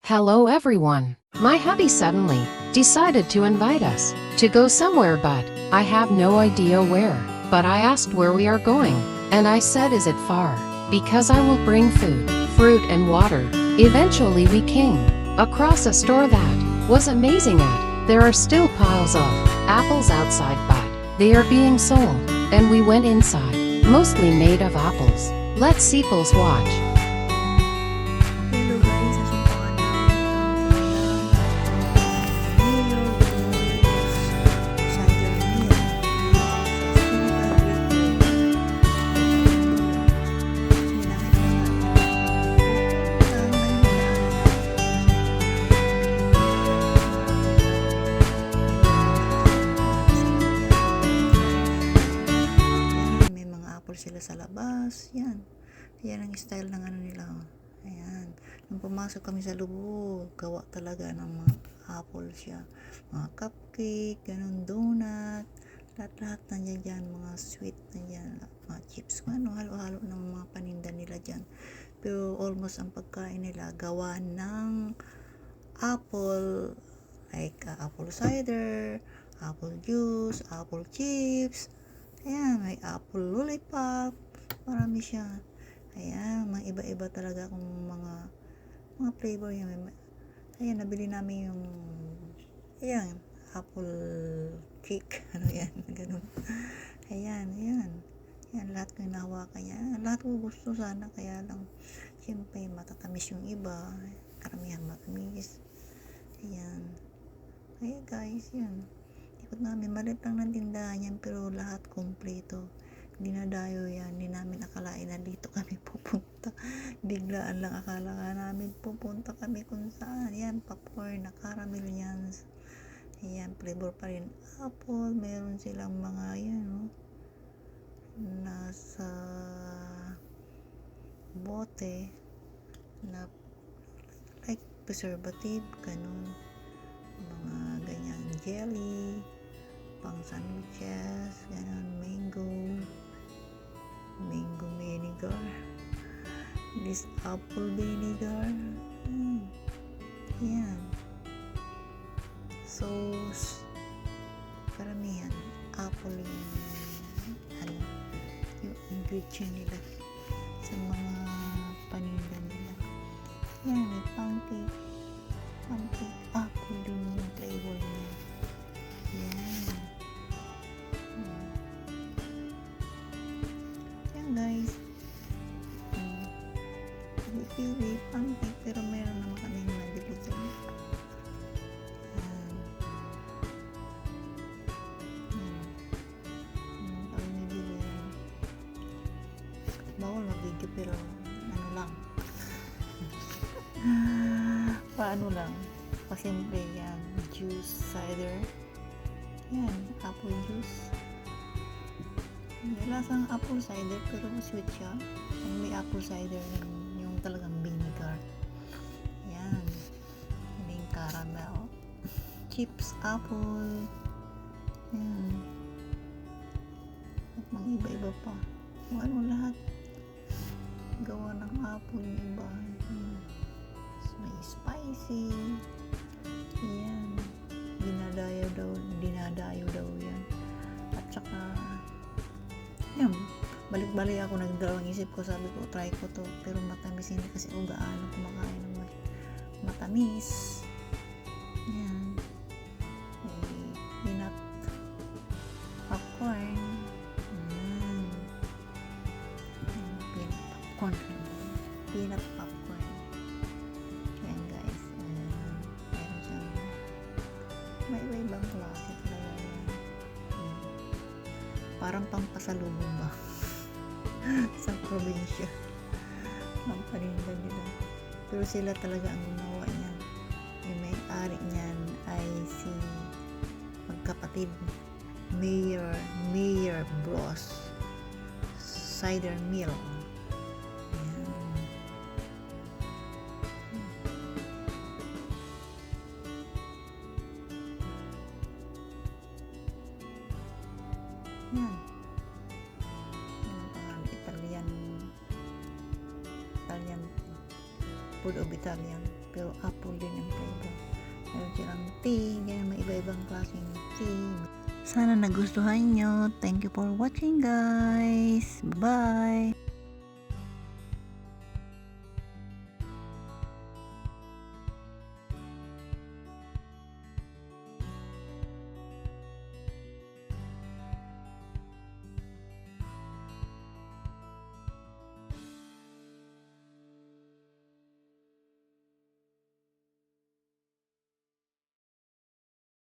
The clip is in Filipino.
Hello everyone. My hubby suddenly decided to invite us to go somewhere, but I have no idea where. But I asked where we are going, and I said, is it far? Because I will bring food, fruit and water. Eventually we came across a store that was amazing at. There are still piles of apples outside, but they are being sold. And we went inside, mostly made of apples. Let's see Apples watch. Hello guys, nasubukan namin itong tindahan cider milk may mga apple sila sa labas. Yan ang style ng ano nila. Ayan. Nung pumasok kami sa loob, gawa talaga ng mga apple siya. Mga cupcake, ganun, donut. Lahat-lahat nandiyan dyan. Mga sweet na dyan. Mga chips. Ano, halo-halo ng mga paninda nila dyan. Pero almost ang pagkain nila, gawa ng apple. Like apple cider, apple juice, apple chips. Ayan, may apple lollipop. Marami siya. Ayan, mga iba-iba talaga kung mga flavor yan. Ayan, nabili namin yung apple cake. Ano yan, ganun. Ayan. Yan, lahat ko hinahawakan yan. Lahat ko gusto sana, kaya lang, siyempre, matatamis yung iba. Karamihan matamis. Ayan. Kaya guys, yan. Ikot namin, malit lang ng tindahan yan, pero lahat kompleto. Dinadayo yan, hindi namin akalain na dito kami pupunta. Biglaan lang akala ka namin pupunta kami kung saan. Yan, popcorn na caramel yan. Ayan, flavor pa rin apple. Meron silang mga nasa bote na like preservative, ganun. Mga ganyan jelly, pang sandwiches, ganun, mango vinegar, this apple vinegar, yan, sauce, karamihan apple yung ingredient nila sa mga paninda nila. Yan, may pancake apple din yung flavor niya. Yan guys, pili pancake, pero meron naman kami nabili dyan. Kami nabili bawal mag-video, pero ano lang paano lang, pasimple yan. Juice, cider, yan, apple juice. May lasang apple cider, pero sweet siya. May apple cider yung talagang vinegar. Yan. May caramel. Chips, apple. Yan. At mga iba-iba pa. Kung ano lahat. Gawa ng apple yung iba. May spicy. Yan. Dinadayo daw yan. At saka yan, balik-balik ako, nagdalawang isip ko, sabi ko try ko to, pero matamis, hindi kasi ako gaano kumakain ng matamis. Yan, may peanut popcorn. Peanut popcorn. Yan guys, meron siyang may iba-ibang klase talaga yan. Parang pampasalubong ba sa probinsya ang paninda nila, pero sila talaga ang gumawa niyan. Yung may-ari niyan ay si magkapatid Mayor Bros Cider Milk. Yan. Italian food of Italian. pero apple din ang flavor. Meron silang tea, ganyan, may iba-ibang klaseng tea. Sana nagustuhan nyo. Thank you for watching, guys. Bye!